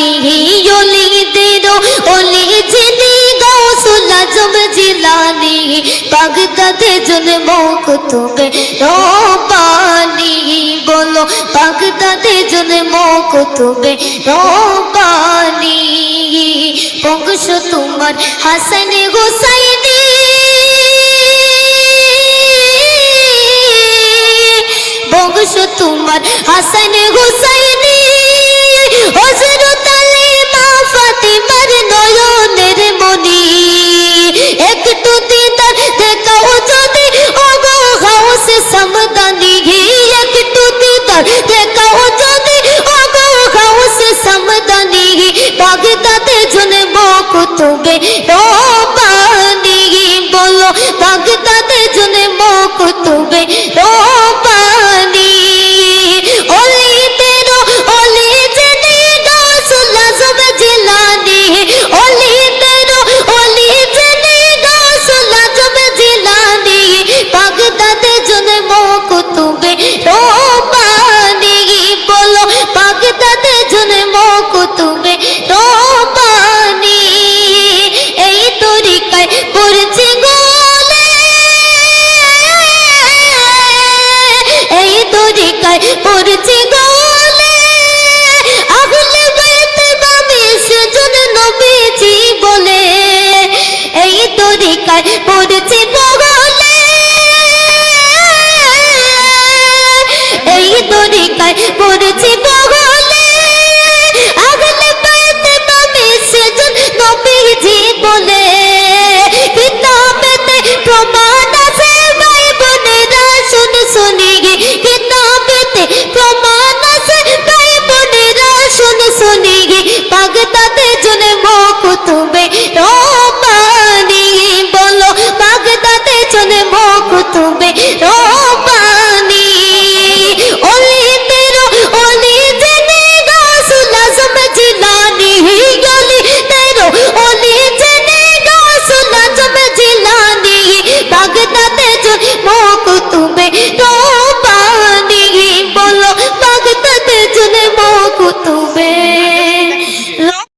জিলানি ওলিদেরও ওলি যিনি গাউসুল আজম জিলানি বাগদাদে জন্ম কুতুবে রব্বানি বলো বাগদাদে জন্ম কুতুবে রব্বানি বংশ তোমার হাসান হুসাইনি বংশ তোমার হাসান হুসাইনি হযরত আলী মা ফাতিমার নয়নের মনি একটু দিদার দেখাও যদি ওগো গাউসে সামদানি একটু দিদার দেখাও যদি ওগো গাউসে সামদানি বাগদাদে জন্ম কুতুবে রব্বানি বলো বাগদাদে জন্ম কুতুবে রব্বানি ওলিদেরও ওলি যিনি গাউসুল আজম জিলানি ওলিদেরও ওলি যিনি গাউসুল আজম জিলানি বাগদাদে জন্ম কুতুবে রব্বানি বলো বাগদাদে জন্ম কুতুবে রব্বানি এই তরিকায় পড়ছি গোলে এই তরিকায় পড়ছি গোলে আহলে বাইত বামিশ জন নবীজি বলে এই তরিকায়